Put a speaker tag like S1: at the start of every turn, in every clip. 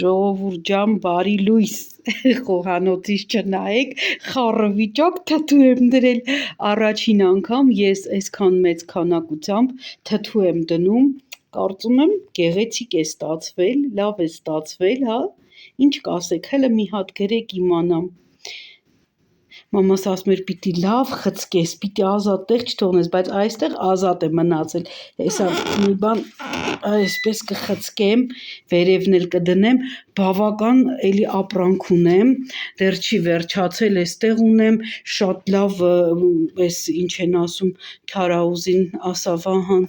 S1: ժողովուրդ ջան, բարի լույս, խոհանոցից չնայեք, խառը վիճակ թթու եմ դրել, առաջին անգամ ես այսքան մեծ քանակությամբ թթու եմ դնում, կարծում եմ գեղեցիկ է ստացվել, լավ է ստացվել, հա, ինչ կասեք, հələ մի հատ գրեք իմանամ, մամաս ասում էր պիտի լավ խցկես, պիտի ազատ տեղ չթողնես, բայց այստեղ ազատ է մնացել, հեսա մի բան այսպես կխցկեմ, վերևն էլ կդնեմ, բավական էլի ապրանք ունեմ, դեռ չի վերջացել, այստեղ ունեմ, շատ լավ, այս ինչ են ասում, քարաուզին ասա Վահան,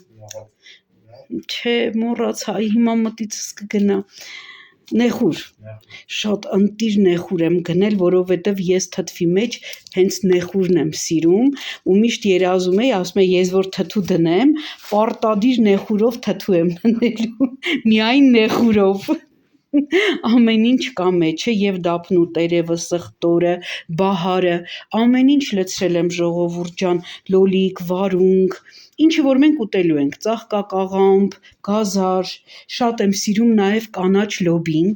S1: չէ, մոռացա, հիմա մտիցս կգնա, նեխուր, շատ ընտիր նեխուր եմ գնել, որովհետև ես թթվի մեջ հենց նեխուրն եմ սիրում ու միշտ երազում էի, ասում եմ ես որ թթու դնեմ, պարտադիր նեխուրով թթու եմ դնելու, միայն նեխուրով, ամեն ինչ կա մեջը և դափնու տերևը, սխտորը, բահարը, ամեն ինչ լցրել եմ ժողովուրդ ջան, լոլիկ, վարունգ, ինչը որ մենք ուտելու ենք, ծաղկակաղամբ, գազար, շատ եմ սիրում նաև կանաչ լոբին,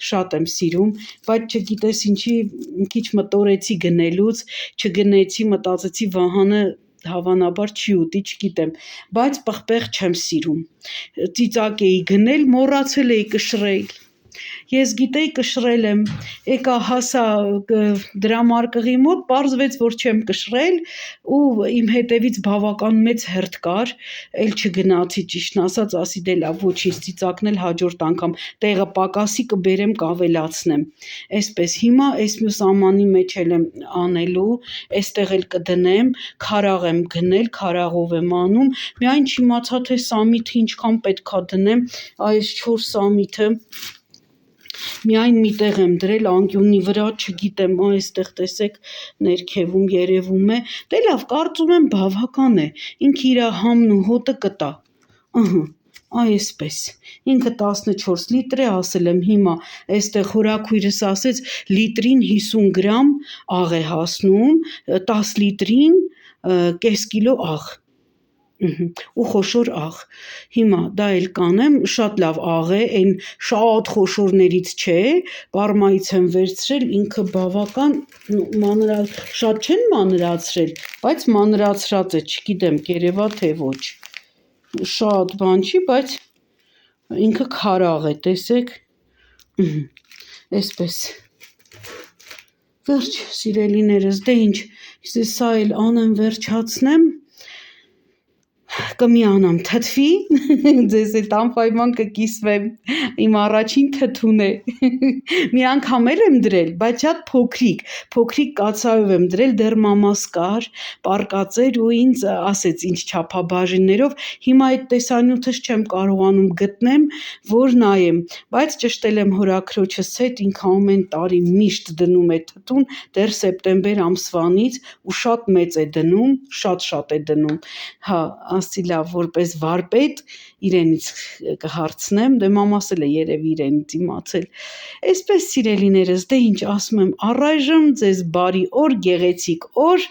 S1: շատ եմ սիրում, բայց չգիտես ինչի մի քիչ մտորեցի գնելուց, չգնեցի, մտածեցի Վահանը հավանաբար չի ուտի, չգիտեմ, բայց պղպեղ չեմ սիրում, ծիծակ էի գնել, մոռացել էի կշռել, ես գիտեի կշռել եմ, եկա հասա դրամարկղի մոտ, պարզվեց, որ չեմ կշռել ու իմ հետևից բավական մեծ հերթ կար, էլ չգնացի ճիշտն ասած, ասի դե լավ, ոչինչ ծիծակնել հաջորդ անգամ, տեղը պակասի կբերեմ կավելացնեմ, այսպես հիմա այս մյուս ամանի մեջ էլ եմ անելու, այստեղ էլ կդնեմ, քարաղ եմ գնել, քարաղով եմ անում, միայն չիմացա թե սամիթը ինչքան պետքա դնեմ, այս 4 սամիթը միայն մի տեղ եմ դրել անկյունի վրա, չգիտեմ, այստեղ տեսեք ներքևում երևում է, դե լավ, կարծում եմ բավական է, ինքը իր համն ու հոտը կտա, այսպես, ինքը 14 լիտր է, ասել եմ հիմա, այստեղ հորաքույրս ասեց լիտրին 50 գրամ աղ է հասնում, 10 լիտրին կես կիլո աղ, ու խոշոր աղ, հիմա դա էլ կանեմ, շատ լավ աղ է, այն շատ խոշորներից չէ, պարմայից եմ վերցրել, ինքը բավական, շատ չեն մանրացրել, բայց մանրացրած է, չգիտեմ կերևա թե ոչ, շատ բան չի, բայց ինքը քարաղ է, տեսեք, այսպես, վերջ սիրելիներս, դե ինչ, սա էլ անեմ վերջացնեմ, կմիանամ թթվի, ձեզ հետ անպայման կկիսվեմ, իմ առաջին թթուն է, մի անգամ էլ եմ դրել, բայց շատ փոքրիկ կացայով եմ դրել, դեռ մամաս կար, պառկած էր ու ինձ ասեց ինչ չափաբաժիններով, հիմա այդ տեսանյութս չեմ կարողանում գտնեմ, որ նայեմ, բայց ճշտել եմ հորաքրոջս հետ, ինքը ամեն տարի միշտ դնում է թթուն, դեռ սեպտեմբեր ամսվանից ու շատ մեծ է դնում, շատ է դնում, հա, ասի լավ, որպես վարպետ իրենից կհարցնեմ, դե մամաս էլ է երևի իրենից իմացել, այսպես սիրելիներս, դե ինչ ասում եմ, առայժմ ձեզ բարի օր, գեղեցիկ օր,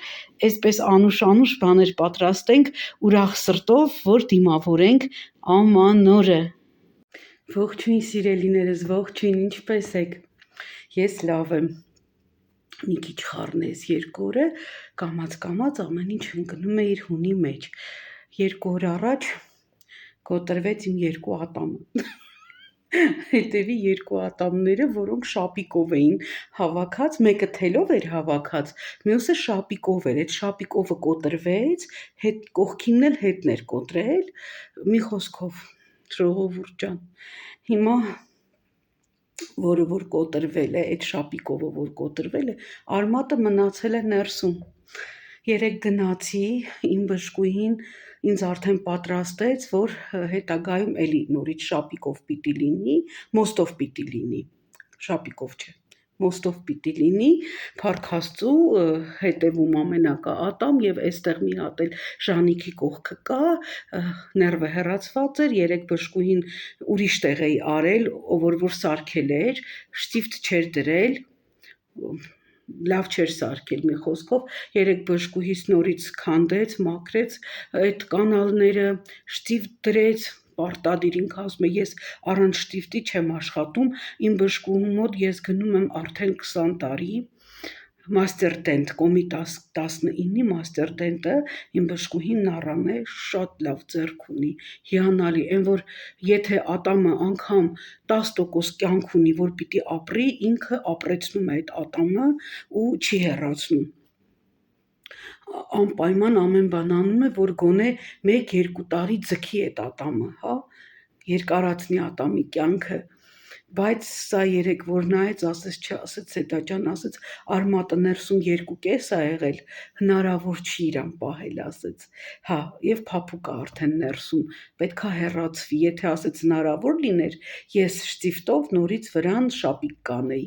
S1: այսպես անուշ բաներ պատրաստենք ուրախ սրտով, որ դիմավորենք ամանորը, ողջույն սիրելիներս, ողջույն, ինչպես եք, ես լավ եմ, մի քիչ խառնես 2 օրը, կամաց ամեն ինչ ընկնում է իր հունի մեջ, 2 օր առաջ կոտրվեց իմ 2 ատամը, հետևի 2 ատամները, որոնք շապիկով էին հավաքած, մեկը թելով էր հավաքած, մյուսը շապիկով էր, այդ շապիկովը կոտրվեց, կողքինն էլ հետն էր կոտրել, մի խոսքով, ժողովուրդ ջան, հիմա որը որ կոտրվել է, այդ շապիկովը որ կոտրվել է, արմատը մնացել է ներսում, երեկ գնացի, իմ բժշկուհին ինձ արդեն պատրաստեց, որ հետագայում էլի նորից շապիկով պիտի լինի, մոստով պիտի լինի, շապիկով չէ, մոստով պիտի լինի, փառք Աստծու, հետևում ամենակա ատամ և այստեղ մի հատ էլ ժանիքի կողքը կա, ներվը հեռացված էր, երեկ բժշկուհին ուրիշ տեղ էի արել, որ սարքել էր, շտիվտ չէր դրել, լավ չէր սարքել մի խոսքով, երեկ բժշկուհիս նորից քանդեց, մաքրեց, այդ կանալները շտիվտ դրեց, պարտադիր ինքը ասում է ես առանց շտիվտի չեմ աշխատում, իմ բժշկուհու մոտ ես գնում եմ արդեն 20 տարի, մաստեր տենտ, կոմի 19-ի մաստեր տենտը իմ բժշկուհին նառան է, շատ լավ ձեռք ունի, հիանալի, այն որ եթե ատամը անգամ 10% կյանք ունի, որ պիտի ապրի, ինքը ապրեցնում է այդ ատամը ու չի հեռացնում։ Անպայման ամեն բան անում է, որ գոնե 1-2 տարի ձգի այդ ատամը, հա, երկարացնի ատամի կյանքը, բայց սա երեք որ նայեց, ասեց չէ, ասեց Սեդա ջան, ասեց արմատը ներսում 2.5 է եղել, հնարավոր չի իրան պահել, ասեց, հա, եւ փափուկ է արդեն ներսում, պետքա հեռացվի, եթե ասեց հնարավոր լիներ, ես շտիվտով նորից վրան շապիկ կանեի,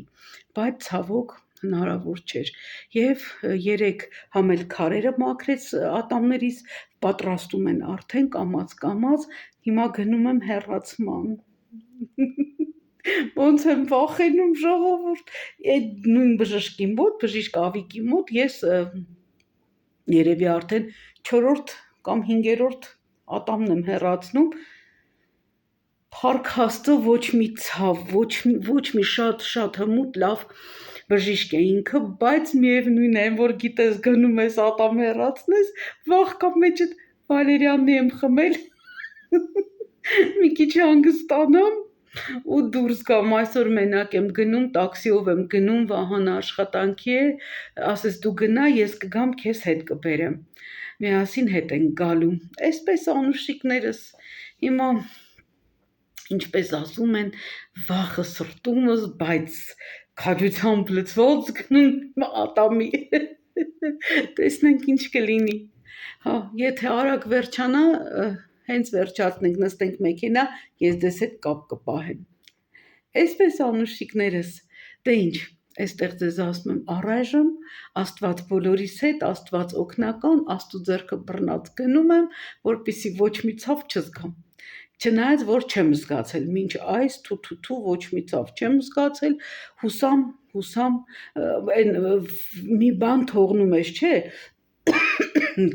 S1: բայց ցավոք հնարավոր չէր, եւ երեք համ էլ քարերը մաքրեց ատամներիս, պատրաստում են արդեն կամաց, հիմա գնում եմ հեռացման։ Ոնց եմ վախենում ժողովուրդ, այդ նույն բժշկի մոտ, բժիշկ Ավիկի մոտ ես երևի արդեն 4-րդ կամ 5-րդ ատամն եմ հեռացնում, փառք Աստծո ոչ մի ցավ, ոչ մի շատ հմուտ լավ բժիշկ է ինքը, բայց միևնույն է, որ գիտես գնում ես ատամ հեռացնես, վաղ կամ մեջդ վալերիաննի եմ խմել, մի քիչ հանգստանամ ու դուրս գամ, այսօր մենակ եմ գնում, տաքսիով եմ գնում, Վահանը աշխատանքի է, ասես դու գնա, ես կգամ քեզ հետ կբերեմ, միասին հետ ենք գալու, այսպես անուշիկներս, հիմա ինչպես ասում են, վախը սրտումս, բայց քաջությամբ լցված գնում ատամի, տեսնենք ինչ կլինի, հա, եթե արագ վերջանա, հենց վերջացնենք, նստենք մեքենա, ես դες հետ կապ կպահեմ, այսպես անուշիկներս, դե ինչ, այստեղ ձեզ ասում եմ առայժմ, Աստված բոլորիս հետ, Աստված օգնական, Աստծո ձեռքը բռնած գնում եմ, որպեսզի ոչ մի ցավ չզգամ, չնայած որ չեմ զգացել, մինչ այս թութու ոչ մի ցավ չեմ զգացել, հուսամ, այն մի բան թողնում ես, չէ,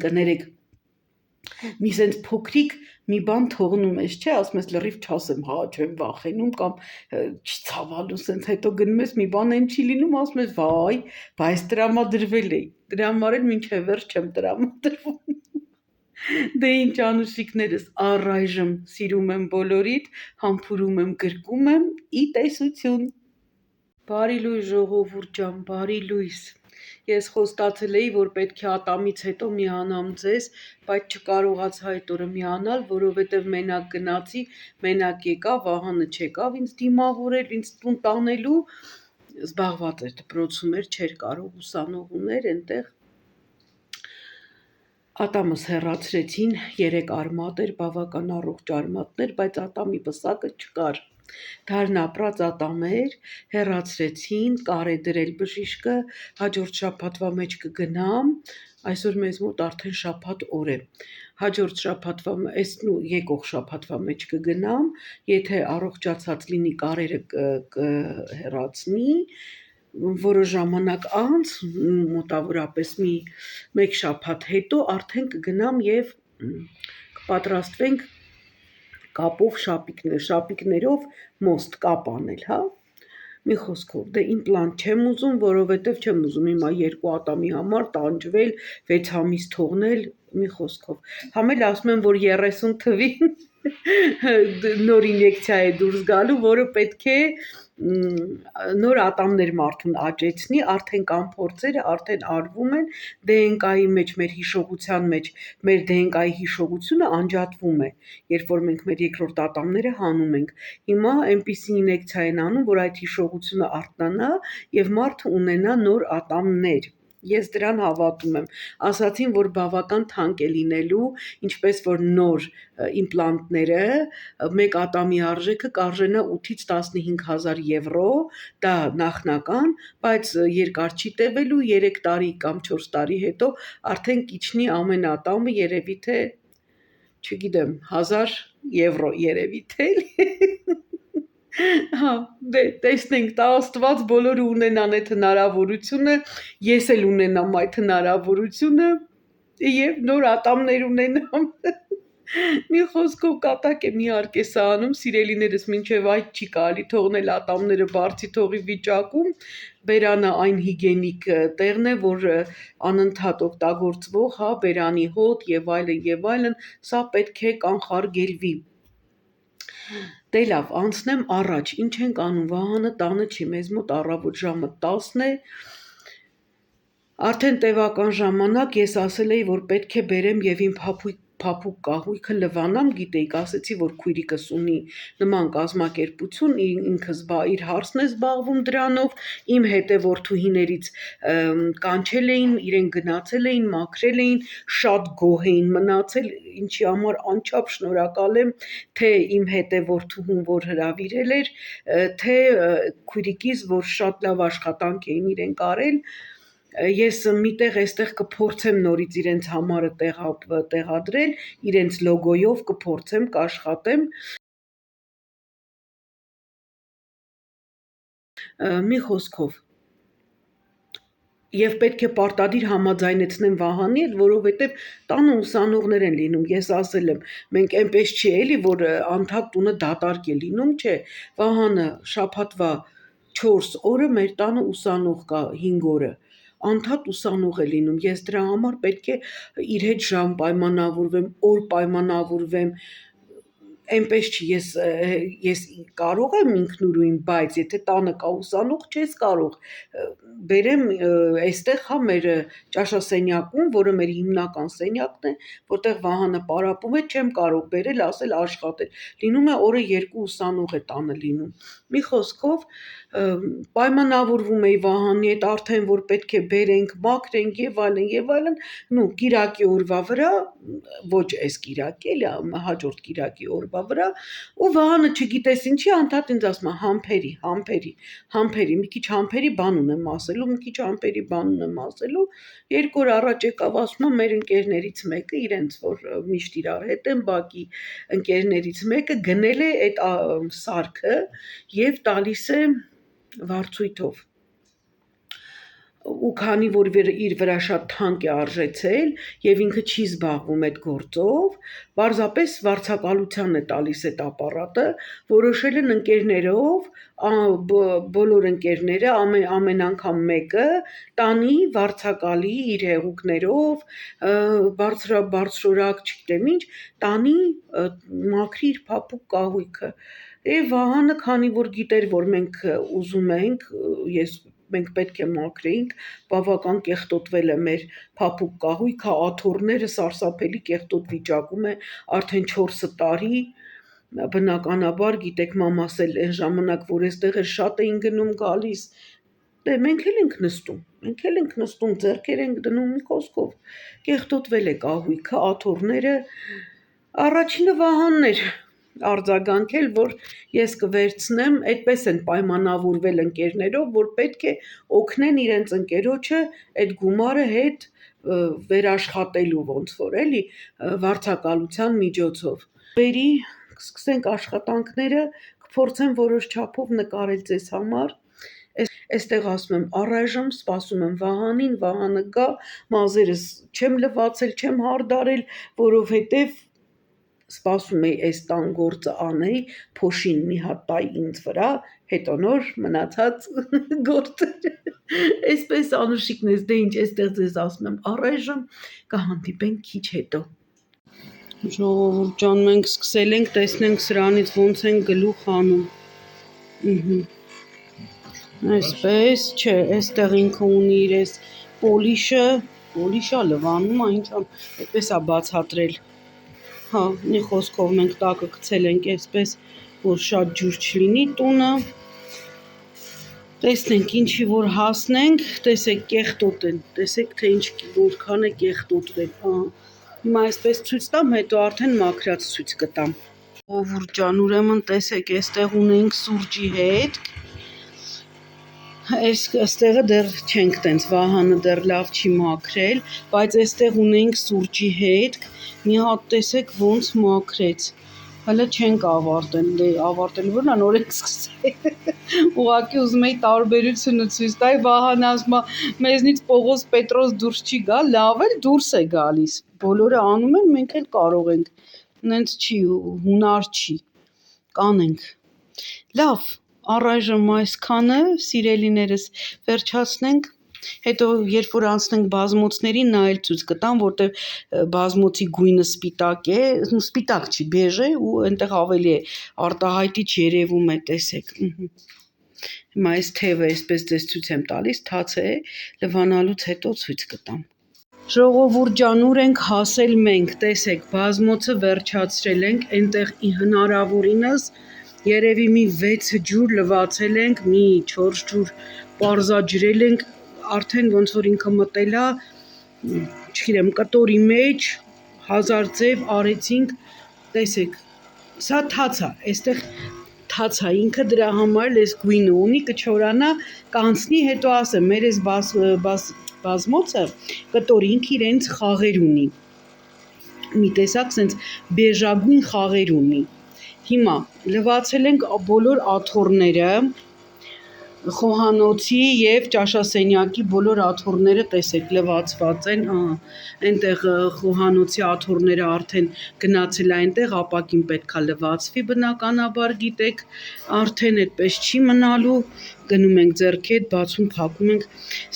S1: կներեք, մի սենց փոքրիկ մի բան թողնում ես, չէ, ասում ես լրիվ չասեմ, հա, չեմ վախենում կամ չցավալու, սենց հետո գնում ես մի բան են չի լինում, ասում ես վայ, բայց տրամադրվել էի, դրա համար էլ մինչև վերջ չեմ տրամադրվում, դե ինչ անուշիկներս, առայժմ սիրում եմ բոլորիդ, համբուրում եմ, գրկում եմ, ի տեսություն, բարի լույս ժողովուրդ ջան, բարի լույս, ես խոստացել էի, որ պետք է ատամից հետո միանամ ձեզ, բայց չկարողացա այդ օրը միանալ, որովհետև մենակ գնացի, մենակ եկա, Վահանը չեկավ ինձ դիմավորել, ինձ տուն տանելու, զբաղված էր դպրոցում էր, չէր կարող ուսանող ուներ այնտեղ, ատամս հեռացրեցին, 3 արմատ էր, բավական առողջ արմատներ, բայց ատամի պսակը չկար, դարն ապրած ատամ էր, հեռացրեցին, կար է դրել բժիշկը, հաջորդ շաբաթվա մեջ կգնամ, այսօր մեզ մոտ արդեն շաբաթ օր է, հաջորդ շաբաթվա, եկող շաբաթվա մեջ կգնամ, եթե առողջացած լինի կարերը կհեռացնի, որը ժամանակ անց, մոտավորապես մեկ շաբաթ հետո արդեն կգնամ և կպատրաստվենք կապով շապիկներով մոստ կապ անել, հա, մի խոսքով, դե իմպլանտ չեմ ուզում, որովհետև չեմ ուզում հիմա 2 ատամի համար տանջվել, 6 ամիս թողնել, մի խոսքով, համ էլ ասում եմ, որ 30 թվին նոր ինյեկցիա է դուրս գալու, որը պետք է նոր ատամներ մարդուն աճեցնի, արդեն կան փորձերը, արդեն արվում են, DNK-ի մեջ, մեր հիշողության մեջ, մեր DNK-ի հիշողությունը անջատվում է, երբ որ մենք մեր երկրորդ ատամները հանում ենք, հիմա այնպիսի ինյեկցիա են անում, որ այդ հիշողությունը արթնանա և մարդը ունենա նոր ատամներ, ես դրան հավատում եմ, ասացին, որ բավական թանկ է լինելու, ինչպես որ նոր իմպլանտները, մեկ ատամի արժեքը կարժենա 8-ից 15 հազար եվրո, դա նախնական, բայց երկար չի տևելու, 3 տարի կամ 4 տարի հետո արդեն կիջնի ամեն ատամը երևի թե, չգիտեմ, 1000 եվրո երևի թե, հա, դե տեսնենք, տա Աստված բոլորը ունենան այդ հնարավորությունը, ես էլ ունենամ այդ հնարավորությունը և նոր ատամներ ունենամ, Մի խոսքով կատակ եմ իհարկե սա անում, սիրելիներս, մինչև այդ չի կարելի թողնել ատամները բարձի թողի վիճակում, բերանը այն հիգենիկ տեղն է, որ անընդհատ օգտագործվող, հա, բերանի հոտ եւ այլն, սա պետք է կանխարգելվի։ Դե լավ, անցնեմ առաջ, ինչ ենք անում, Վահանը տանը չի, մեզ մոտ առավոտ ժամը 10 է, արդեն տևական ժամանակ ես ասել էի, որ պետք է բերեմ եւ իմ փափուկ կահույքը լվանամ, գիտեիք, ասեցի, որ քույրիկս ունի նման կազմակերպություն, ինքս իր հարցն է զբաղվում դրանով, իմ հետևորդուհիներից կանչել էին, իրենք գնացել էին, մաքրել էին, շատ գոհ էին մնացել, ինչի համար անչափ շնորհակալ եմ, թե իմ հետևորդուհուն, որ հրավիրել էր, թե քույրիկիս, որ շատ լավ աշխատանք էին իրենք արել, ես միտեղ էստեղ կփորձեմ նորից իրենց համարը տեղադրել, իրենց լոգոյով կփորձեմ, կաշխատեմ, մի խոսքով, եւ պետք է պարտադիր համաձայնեցնեմ Վահանի հետ, որովհետեւ տանը ուսանողներ են լինում, ես ասել եմ, մենք այնպես չի էլի, որ անդակ տունը դատարկ է լինում, չէ, Վահանը շաբաթվա 4 օրը մեր տանը ուսանող կա 5 օրը, անդադ ուսանող է լինում, ես դրա համար պետք է իր հետ ժամ պայմանավորվեմ, օր պայմանավորվեմ, այնպես չի, ես կարող եմ ինքնուրույն, բայց եթե տանը կա ուսանող, չես կարող, բերեմ այստեղ հա մեր ճաշասենյակում, որը մեր հիմնական սենյակն է, որտեղ Վահանը պարապում է, չեմ կարող բերել, ասել աշխատել, լինում է օրը 2 ուսանող է տանը լինում, մի խոսքով պայմանավորվում էի Վահանի հետ արդեն, որ պետք է բերենք, մաքրենք եւ այլն, նու կիրակի օրվա վրա, ոչ այս կիրակի, էլի հաջորդ կիրակի օրվա վրա, ու Վահանը չգիտես ինչի անդադ ինձ ասում է համբերի, մի քիչ համբերի բան ունեմ ասելու, 2 օր առաջ եկավ ասում է մեր ընկերներից մեկը, իրենց որ միշտ իրար հետ են, բակի ընկերներից մեկը գնել է այդ սարքը եւ տալիս է վարձույթով, ու քանի որ իր վրա շատ թանկ է արժեցել եւ ինքը չի զբաղվում այդ գործով, պարզապես վարձակալության է տալիս այդ ապարատը, որոշել են ընկերներով, բոլոր ընկերները ամեն անգամ մեկը տանի վարձակալի իր հեղուկներով, բարձրորակ չգիտեմ ինչ, տանի մաքրի իր փափուկ կահույքը, Վահանը քանի որ գիտեր, որ մենք ուզում ենք, մենք պետք է մաքրեինք, բավական կեղտոտվել է մեր փափուկ կահույքը, աթոռները սարսափելի կեղտոտ վիճակում է, արդեն 4 տարի, բնականաբար, գիտեք մամաս էլ այն ժամանակ, որ այստեղ էր շատ էին գնում գալիս, դե մենք էլ ենք նստում, ձեռքեր ենք դնում մի խոսքով, կեղտոտվել է կահույքը, աթոռները, առաջինը Վահանն էր արձագանքել, որ ես կվերցնեմ, այդպես են պայմանավորվել ընկերներով, որ պետք է օգնեն իրենց ընկերոջը այդ գումարը հետ վերաշխատելու ոնց որ էլի վարձակալության միջոցով, բերի, կսկսենք աշխատանքները, կփորձեմ որոշ չափով նկարել ձեզ համար, այստեղ ասում եմ առայժմ սպասում եմ Վահանին, Վահանը գա, մազերս չեմ լվացել, չեմ հարդարել, որովհետև սպասում էի այս տան գործը անեի, փոշին մի հատ տայի ինձ վրա, հետո նոր մնացած գործերը, այսպես անուշիկնես, դե ինչ այստեղ ձեզ ասում եմ, առայժմ կհանդիպենք քիչ հետո։ Ժողովուրդ ջան, մենք սկսել ենք, տեսնենք սրանից ոնց են գլուխ անում, այսպես, չէ, այստեղ ինքը ունի իր այս պոլիշա լվանում, այնչան, այդպես է բացատրել, հա, մի խոսքով մենք տակը գցել ենք այսպես, որ շատ ջուր չլինի տունը, տեսնենք ինչի որ հասնենք, տեսեք կեղտոտ են, տեսեք թե ինչ որքան է կեղտոտվել, հիմա այսպես ցույց տամ, հետո արդեն մաքրած ցույց կտամ, ժողովուրդ ջան, ուրեմն տեսեք, այստեղ ունենք սուրճի հետք, այստեղը դեռ չենք տենց, Վահանը դեռ լավ չի մաքրել, բայց այստեղ ունենք սուրճի հետք, մի հատ տեսեք ոնց մաքրեց, հələ չենք ավարտել, որն նոր ենք սկսել, ուղղակի ուզում էի տարբերությունը ցույց տալ, Վահանը ասում է, մեզնից Պողոս Պետրոս դուրս չի գա, լավ էլ դուրս է գալիս, բոլորը անում են, մենք էլ կարող ենք, նենց չի, հունար չի, կանենք, լավ, առայժմ այսքանը, սիրելիներս, վերջացնենք, հետո երբ որ անցնենք բազմոցներին, նա էլ ցույց կտամ, որտեղ բազմոցի գույնը սպիտակ է, սպիտակ չի, բեժ է ու այնտեղ ավելի է արտահայտիչ երևում է, տեսեք, հիմա այս թևը այսպես ձեզ ցույց եմ տալիս, թաց է, լվանալուց հետո ցույց կտամ։ Ժողովուրդ ջան, ուր ենք հասել մենք, տեսեք, բազմոցը վերջացրել ենք, այնտեղ հնարավորինս երևի մի 6 ջուր լվացել ենք, մի 4 ջուր պարզաջրել ենք, արդեն ոնց որ ինքը մտել է, չգիտեմ, կտորի մեջ, 1000 ձև արեցինք, տեսեք, սա թաց է, այստեղ թաց է, ինքը դրա համար այս գույնը ունի, կչորանա, կանցնի, հետո ասեմ, մեր այս բազմոցը կտորի ինքը իրենց խաղեր ունի, մի տեսակ սենց բեժագույն խաղեր ունի, հիմա լվացել ենք բոլոր աթոռները, խոհանոցի և ճաշասենյակի բոլոր աթոռները տեսեք լվացված են, այնտեղ խոհանոցի աթոռները արդեն գնացել այնտեղ, ապակին պետք է լվացվի բնականաբար գիտեք, արդեն այդպես չի մնալու, գնում ենք ձեռքի հետ, բացում փակում ենք,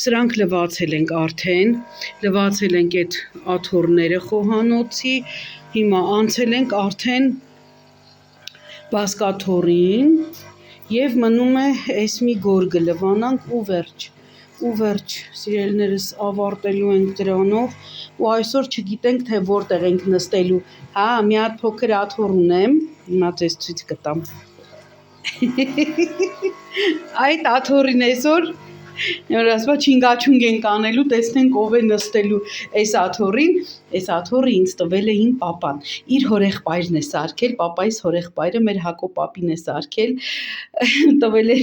S1: սրանք լվացել ենք արդեն, լվացել ենք այդ աթոռները խոհանոցի, հիմա անցել ենք արդեն բազկաթոռին և մնում է այս մի գորգը լվանանք ու վերջ, սիրելիներս ավարտելու ենք դրանով ու այսօր չգիտենք, թե որտեղ ենք նստելու, հա, մի հատ փոքր աթոռ ունեմ, հիմա ձեզ ցույց կտամ, այդ աթոռին այսօր, որ ասում է չինգաչունգ ենք անելու, տեսնենք ով է նստելու այս աթոռը ինձ տվել է իմ պապան, իր հորեղբայրն է սարքել, պապայիս հորեղբայրը մեր Հակոբ պապին է սարքել, տվել է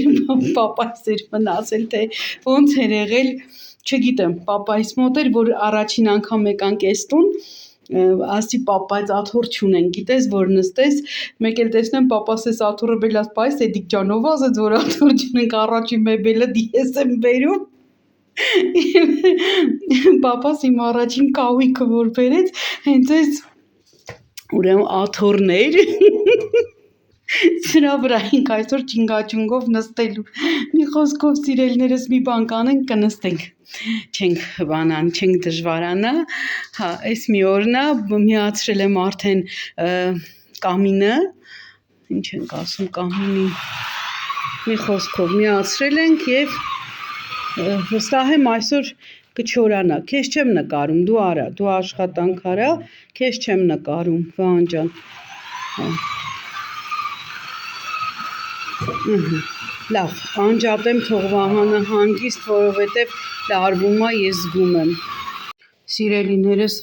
S1: պապայիս էր մնացել, թե ոնց էր եղել, չգիտեմ, պապայիս մոտ էր, որ առաջին անգամ եկանք էս տուն, ասի պապայց աթոռ չունեն, գիտես որ նստես, մեկ էլ տեսնեմ պապաս էս աթոռը բելաս պայս էդիկ ջանով ասեց, որ աթոռ չունենք առաջին մեբելը դիես եմ բերում, պապաս իմ առաջին կահույքը որ բերեց, հենց էս ուրեմն աթոռներ, սրա վրա ենք այսօր չինգաչունգով նստելու, մի խոսքով սիրելիներս մի բան կանենք կնստենք, չենք դժվարանա, հա, այս մի օրն է, միացրել եմ արդեն կամինը, ինչ ենք ասում կամինի, մի խոսքով միացրել ենք և վստահ եմ այսօր կչորանա, քեզ չեմ նկարում, դու արա, դու աշխատանք արա, քեզ չեմ նկարում, Վահան ջան, լավ, անջատեմ թող Վահանը հանգիստ, որովհետև լարվում է, ես զգում եմ, սիրելիներս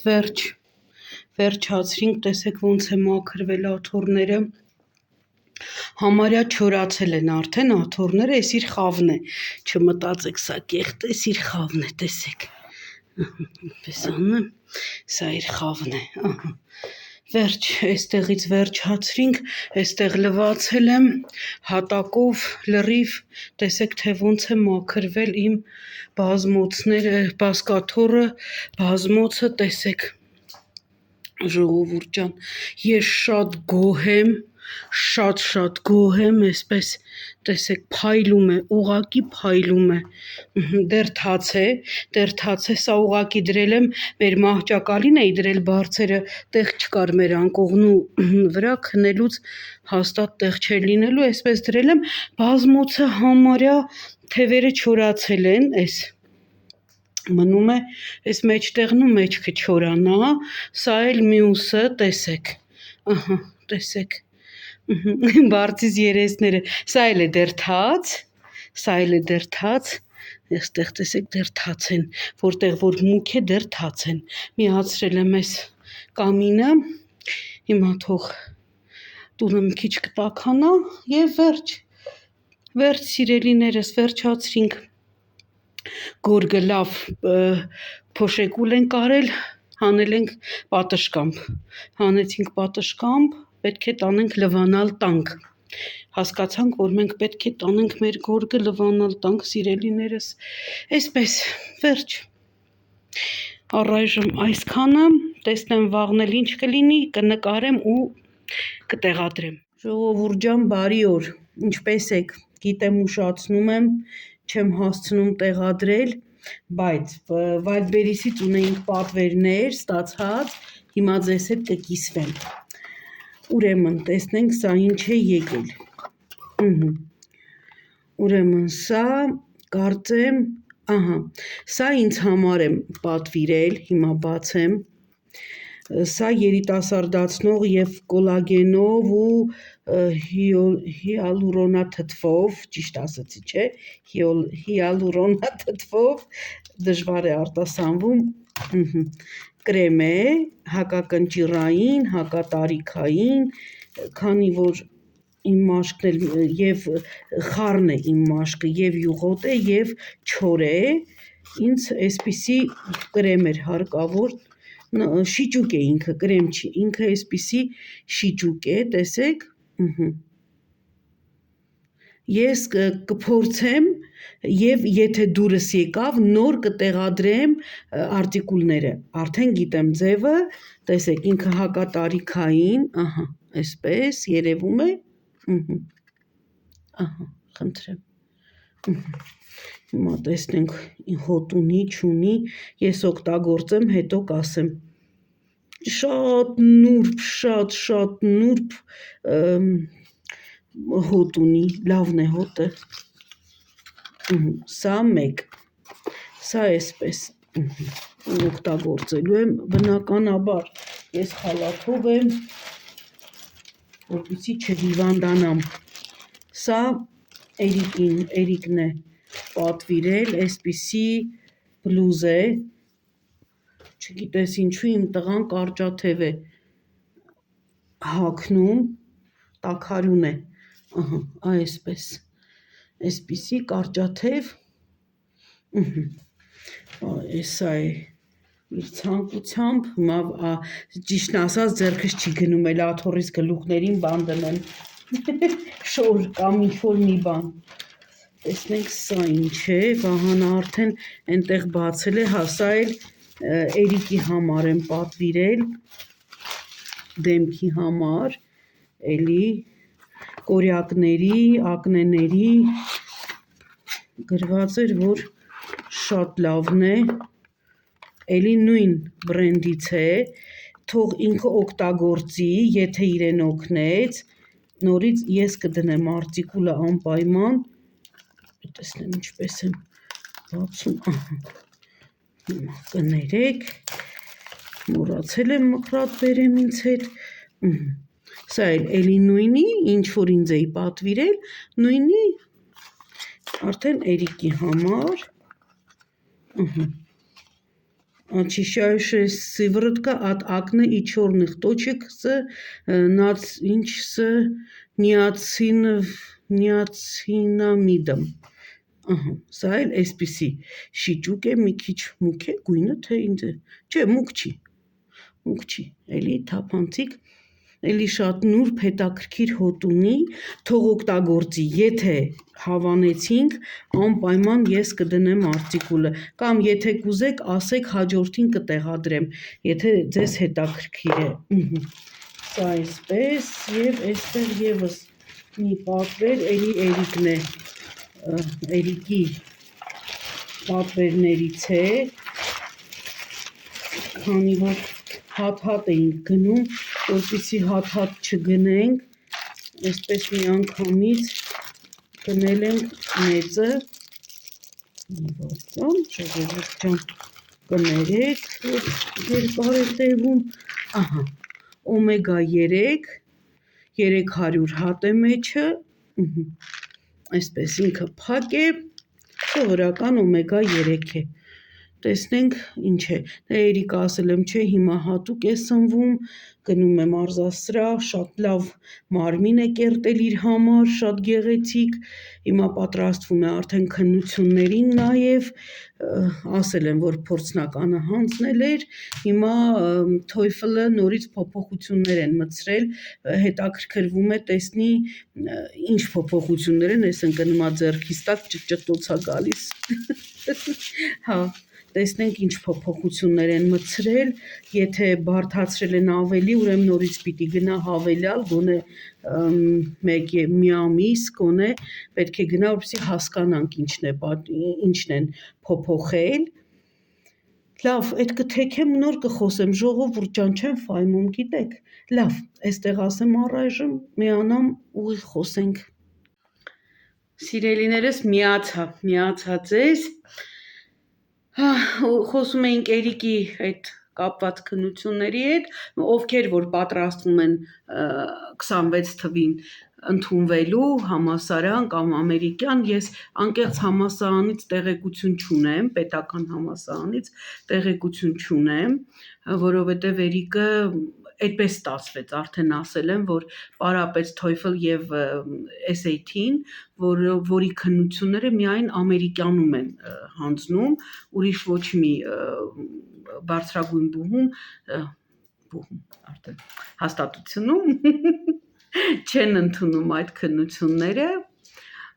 S1: վերջացրինք, տեսեք ոնց է մաքրվել աթոռները, համարյա չորացել են արդեն աթոռները, այս իր խավն է, չմտածեք սա կեղտ է, իր խավն է, տեսեք, պես անեմ, սա իր խավն է, վերջ, այստեղից վերջացրինք, այստեղ լվացել եմ, հատակով լրիվ, տեսեք թե ոնց է մաքրվել իմ բազմոցները, բազկաթոռը, բազմոցը, տեսեք, ժողովուրդ ջան, ես շատ գոհ եմ, շատ գոհ եմ, այսպես տեսեք փայլում է, ուղղակի փայլում է, դեռ թաց է, սա ուղղակի դրել եմ, մեր մահճակալին էի դրել բարձերը, տեղ չկար մեր անկողնու վրա, քնելուց հաստատ տեղ չէր լինելու, այսպես դրել եմ, բազմոցը համարյա թևերը չորացել են, այս մնում է, այս մեջտեղն ու մեջքը չորանա, սա էլ մյուսը, տեսեք, տեսեք, բարձից երեսները, սա էլ է դեռ թաց, այստեղ տեսեք դեռ թաց են, որտեղ որ մուք է դեռ թաց են, միացրել եմ այս կամինը, հիմա թող տունը մի քիչ կտաքանա և վերջ սիրելիներս, վերջացրինք, գորգը լավ փոշեկուլ ենք արել, հանել ենք հանեցինք պատշկամբ, պետք է տանենք լվանալ տանք, հասկացանք, որ մենք պետք է տանենք մեր գորգը լվանալ տանք, սիրելիներս, այսպես, վերջ, առայժմ այսքանը, տեսնեմ վաղն էլ ինչ կլինի, կնկարեմ ու կտեղադրեմ։ Ժողովուրդ ջան, բարի օր, ինչպես եք, գիտեմ ուշացնում եմ, չեմ հասցնում տեղադրել, բայց Wildberries-ից ունեինք պատվերներ ստացած, հիմա ձեզ հետ կկիսվեմ։ Ուրեմն, տեսնենք սա ինչ է եկել։ Ուրեմն սա, կարծեմ, սա ինձ համար եմ պատվիրել, հիմա բացեմ, սա երիտասարդացնող և կոլագենով ու հիալուրոնաթթվով, ճիշտ ասացի, չէ, հիալուրոնաթթվով, դժվար է արտասանվում, կրեմ է, հակակնճիռային, հակատարիքային, քանի որ իմ մաշկն էլ և խառն է իմ մաշկը, և յուղոտ է, և չոր է, ինձ այսպիսի կրեմ էր հարկավոր, շիճուկ է ինքը, կրեմ չի, ինքը այսպիսի շիճուկ է, տեսեք, ես կփորձեմ և եթե դուրս եկավ, նոր կտեղադրեմ արտիկուլները, արդեն գիտեմ ձևը, տեսեք, ինքը հակատարիքային, այսպես, երևում է, խնդրեմ, հիմա տեսնենք հոտ ունի, չունի, ես օգտագործեմ, հետո կասեմ, շատ նուրբ հոտ ունի, լավն է հոտը, սա մեկ, սա այսպես, օգտագործելու եմ, բնականաբար, ես խալաթով եմ, որպեսզի չհիվանդանամ, սա Էրիկն է պատվիրել, այսպիսի բլուզ է, չգիտես ինչու իմ տղան կարճաթև է հագնում, տաքարյուն է, այսպես, այսպիսի կարճաթև, սա է իր ցանկությամբ, ճիշտն ասած ձեռքս չի գնում, էլ աթոռիս գլուխներին բան դնեմ, շոր կամ ինչ-որ մի բան, տեսնենք սա ինչ է, Վահանը արդեն ենտեղ բացել է, սա էլ Էրիկի համար եմ պատվիրել, դեմքի համար, էլի, կորյակների, ակնեների, գրված էր, որ շատ լավն է, էլի նույն բրենդից է, թող ինքը օգտագործի, եթե իրեն օգնեց, նորից ես կդնեմ արտիկուլը անպայման, տեսնեմ ինչպես եմ բացում, կներեք, մոռացել եմ մկրատ բերեմ ինձ հետ, սա էլի նույնի, ինչ որ ինձ էի պատվիրել, նույնի, արդեն Էրիկի համար, очищающая сыворотка от акне и черных точек с նիացինամիդом, սա էլ այսպիսի շիճուկ է, մի քիչ մուկ է, գույնը թե ինձ է, չէ, մուկ չի, էլի թափանցիկ, էլի շատ նուրբ հետաքրքիր հոտ ունի, թող օգտագործի, եթե հավանեցինք, անպայման ես կդնեմ արտիկուլը, կամ եթե կուզեք, ասեք հաջորդին կտեղադրեմ, եթե ձեզ հետաքրքիր է, սա այսպես, և այստեղ ևս մի պատվեր, էլի Էրիկն է, Էրիկի պատվերներից է, քանի որ հատ էինք գնում, որպեսզի հատ չգնենք, այսպես մի անգամից գնել ենք մեծը, ժողովուրդ ջան, կներեք, որ երկար է տևում, օմեգա 3, 300 հատ է մեջը, այսպես ինքը փակ է, սովորական օմեգա 3 է, տեսնենք ինչ է, Էրիկը ասել եմ չէ, հիմա հատուկ է սնվում, գնում է մարզասրահ, շատ լավ մարմին է կերտել իր համար, շատ գեղեցիկ, հիմա պատրաստվում է արդեն քննություններին նաև, ասել եմ, որ փորձնականը հանձնել էր, հիմա TOEFL-ը նորից փոփոխություններ են մտցրել, հետաքրքրվում է տեսնի ինչ փոփոխություններ են, ես ընկնումա ձեռքիս տակ ճտոց է գալիս, տեսնենք ինչ փոփոխություններ են մտցրել, եթե բարդացրել են ավելի, ուրեմն նորից պիտի գնա հավելյալ, գոնե մի ամիս, գոնե պետք է գնա, որպեսզի հասկանանք ինչն են փոփոխել։ Լավ, այդ կթեքեմ նոր կխոսեմ, ժողովուրդ ջան, չեմ ֆայմում, գիտեք։ Լավ, այստեղ ասեմ առայժմ միանամ ուղիղ խոսենք։ Սիրելիներս, միացա ձեզ։ Խոսում էինք Էրիկի այդ կապված քննությունների հետ, ովքեր որ պատրաստվում են 26 թվին ընդունվելու համալսարան կամ ամերիկյան, ես անկեղծ համալսարանից տեղեկություն չունեմ, պետական համալսարանից տեղեկություն չունեմ, որովհետև Էրիկը այդպես ստացվեց, արդեն ասել եմ, որ պարապեց TOEFL եւ SAT-ին, որի քննությունները միայն ամերիկյանում են հանձնում, ուրիշ ոչ մի բարձրագույն բուհում արդեն հաստատությունում չեն ընդունում այդ քննությունները։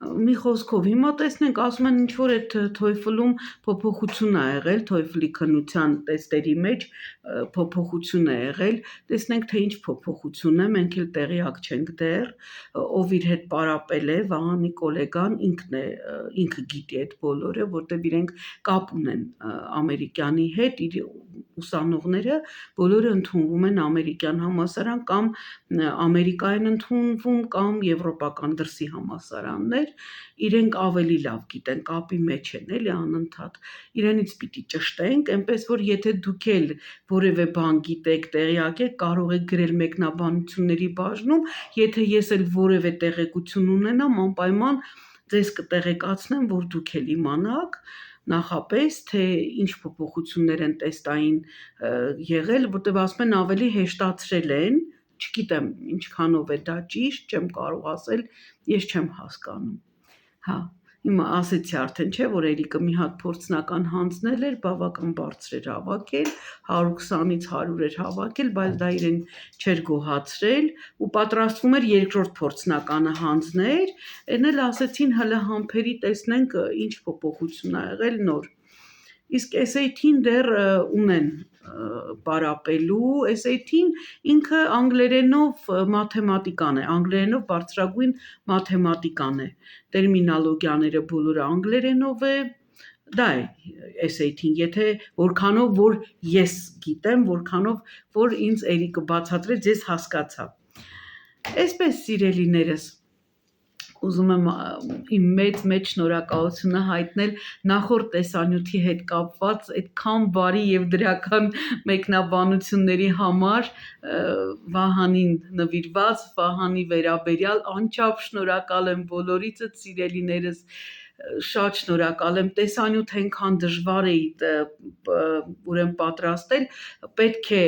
S1: Մի խոսքով, հիմա տեսնենք, ասում են ինչ-որ այդ TOEFL-ում փոփոխություն ա եղել, TOEFL-ի քննության տեստերի մեջ փոփոխություն է եղել, տեսնենք թե ինչ փոփոխություն է, մենք էլ տեղյակ չենք դեռ, ով իր հետ պարապել է, Վահանի գոլեգան, ինքը գիտի այդ բոլորը, որտեղ իրենք կապ ունեն ամերիկյանի հետ, իր ուսանողները բոլորը ընդունվում են ամերիկյան համալսարան կամ Ամերիկայում ընդունվում կամ եվրոպական դրսի համալսարաններ, իրենք ավելի լավ գիտեն, կապի մեջ են, էլի անընդհատ, իրենից պիտի ճշտենք, այնպես որ եթե դուք էլ որևէ բան գիտեք, տեղյակ եք, կարող եք գրել մեկնաբանությունների բաժնում, եթե ես էլ որևէ տեղեկություն ունենամ, անպայման ձեզ կտեղեկացնեմ, որ դուք էլ իմանաք, նախապես, թե ինչ փոփոխություններ են տեստային եղել, որտեղ ասում են ավելի հեշտացրել են, չգիտեմ ինչքանով է դա ճիշտ, չեմ կարող ասել, ես չեմ հասկանում։ Հա, հիմա ասեցի արդեն, չէ, որ Էրիկը մի հատ փորձնական հանձնել էր, բավական բարձր էր հավաքել, 120-ից 100 էր հավաքել, բայց դա իրեն չէր գոհացրել ու պատրաստվում էր երկրորդ փորձնականը հանձներ, այն էլ ասեցին հələ համբերի տեսնենք ինչ փոփոխություն ա եղել նոր։ Իսկ SAT-ին դեռ ունեն պարապելու, SAT-ին ինքը անգլերենով մաթեմատիկան է, անգլերենով բարձրագույն մաթեմատիկան է, տերմինոլոգիաները բոլորը անգլերենով է, դա է SAT-ին, եթե որքանով որ ես գիտեմ, որքանով որ ինձ Էրիկը բացատրեց, ես հասկացա։ Այսպես սիրելիներս, ուզում եմ իմ մեծ շնորհակալությունը հայտնել նախորդ տեսանյութի հետ կապված այդքան բարի եւ դրական մեկնաբանությունների համար, Վահանին նվիրված, Վահանի վերաբերյալ անչափ շնորհակալ եմ բոլորիցս սիրելիներս, շատ շնորհակալ եմ, տեսանյութ այնքան դժվար է ուրեմն պատրաստել, պետք է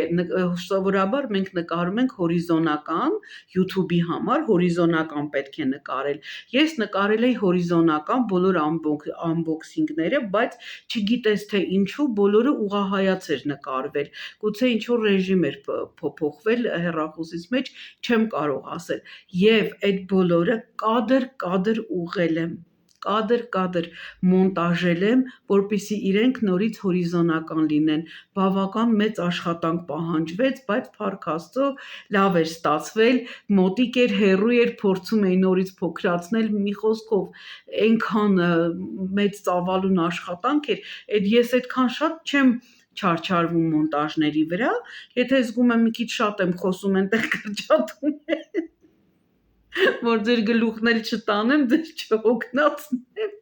S1: սովորաբար մենք նկարում ենք հորիզոնական, YouTube-ի համար հորիզոնական պետք է նկարել, ես նկարել էի հորիզոնական բոլոր unboxing-ները, բայց չգիտես թե ինչու բոլորը ուղղահայաց էր նկարվել, գուցե ինչ-որ ռեժիմ էր փոփոխվել հեռախոսից մեջ, չեմ կարող ասել, եւ այդ բոլորը կադր ուղղել եմ, կադր մոնտաժել եմ, որպեսզի իրենք նորից հորիզոնական լինեն, բավական մեծ աշխատանք պահանջվեց, բայց փառք Աստծո լավ էր ստացվել, մոտիկ էր, հեռու էր, փորձում էի նորից փոքրացնել, մի խոսքով այնքան մեծ ծավալուն աշխատանք էր, ես այդքան շատ չեմ չարչարվում մոնտաժների վրա, եթե զգում եմ մի քիչ շատ եմ խոսում, այնտեղ կրճատում եմ, որ ձեր գլուխն էլ չտանեմ, ձեզ չհոգնածնեմ,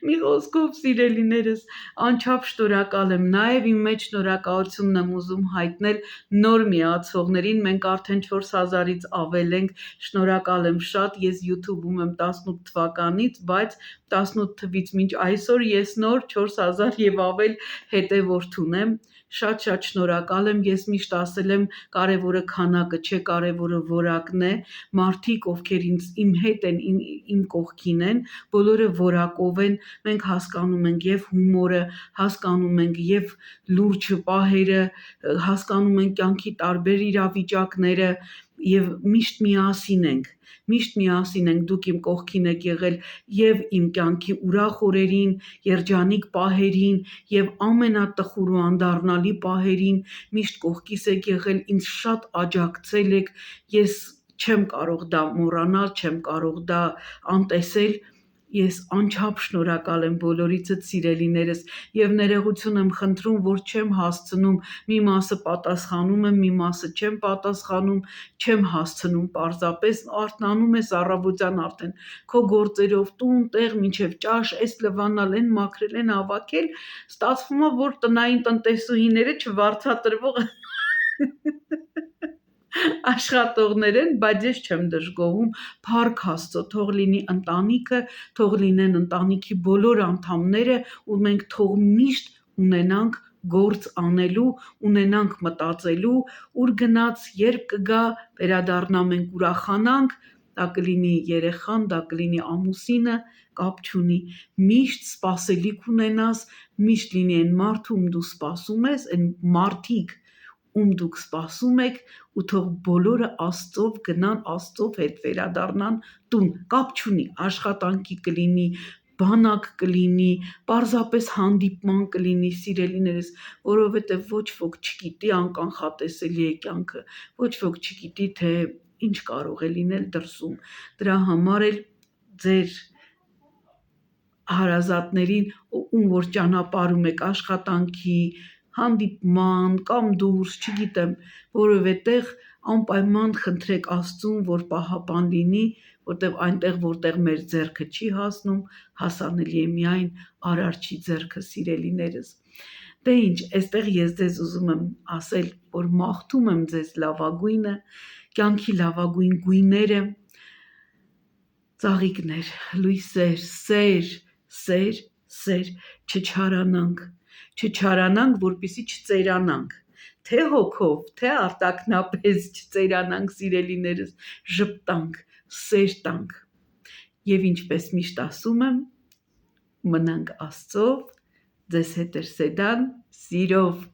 S1: մի խոսքով սիրելիներս, անչափ շնորհակալ եմ, նաև իմ մեջ շնորհակալությունն եմ ուզում հայտնել նոր միացողներին, մենք արդեն 4000-ից ավել ենք, շնորհակալ եմ շատ, ես YouTube-ում եմ 18 թվականից, բայց 18 թվից մինչ այսօր ես նոր 4000 եւ ավել հետևորդ ունեմ, շատ շնորհակալ եմ, ես միշտ ասել եմ, կարևորը քանակը չէ, կարևորը որակն է, մարդիկ, ովքեր իմ հետ են, իմ կողքին են, բոլորը որակով են, մենք հասկանում ենք եւ հումորը, հասկանում ենք եւ լուրջ պահերը, հասկանում ենք կյանքի տարբեր իրավիճակները, եւ միշտ միասին ենք, դուք իմ կողքին եք եղել եւ իմ կյանքի ուրախ օրերին, երջանիկ պահերին եւ ամենատխուր ու անդառնալի պահերին, միշտ կողքիս եք եղել, ինձ շատ աջակցել եք, ես չեմ կարող դա մոռանալ, չեմ կարող դա անտեսել, ես անչափ շնորհակալ եմ բոլորիցդ սիրելիներս եւ ներողություն եմ խնդրում, որ չեմ հասցնում, մի մասը պատասխանում եմ, մի մասը չեմ պատասխանում, չեմ հասցնում, պարզապես արթնանում ես առավոտյան արդեն քո գործերով տուն, տեղ, մինչև ճաշ, էս լվանալ են, մաքրել են, հավաքել, ստացվում է, որ տնային տնտեսուհիները չվարձատրվող աշխատողներ են, բայց ես չեմ դժգոհում, փառք Աստծո, թող լինի ընտանիքը, թող լինեն ընտանիքի բոլոր անդամները ու մենք թող միշտ ունենանք գործ անելու, ունենանք մտածելու, ուր գնաց, երբ կգա, վերադառնամ ենք ուրախանանք, դա կլինի երեխան, դա կլինի ամուսինը, կապ չունի, միշտ սպասելիք ունենաս, միշտ լինի այն մարդը, ում դու սպասում ես, այն մարդիկ, ում դուք սպասում եք ու թող բոլորը Աստծով գնան, Աստծով հետ վերադառնան տուն, կապ չունի, աշխատանքի կլինի, բանակ կլինի, պարզապես հանդիպման կլինի, սիրելիներս, որովհետև ոչ ոք չգիտի, անկանխատեսելի է կյանքը, ոչ ոք չգիտի, թե ինչ կարող է լինել դրսում, դրա համար էլ ձեր հարազատներին, ում որ ճանապարհում եք աշխատանքի, հանդիպման կամ դուրս, չգիտեմ, որովհետև անպայման խնդրեք Աստծուն, որ պահապան լինի, որտեղ այնտեղ, որտեղ մեր ձեռքը չի հասնում, հասանելի է միայն Արարչի ձեռքը, սիրելիներս։ Դե ինչ, այստեղ ես ձեզ ուզում եմ ասել, որ մաղթում եմ ձեզ լավագույնը, կյանքի լավագույն գույները, ծաղիկներ, լույսեր, սեր, չչարանանք, որպեսզի չծերանանք, թե հոգով, թե արտաքնապես չծերանանք, սիրելիներս, ժպտանք, սեր տանք, եւ ինչպես միշտ ասում եմ, մնանք Աստծով, ձեզ հետ է Սեդան, սիրով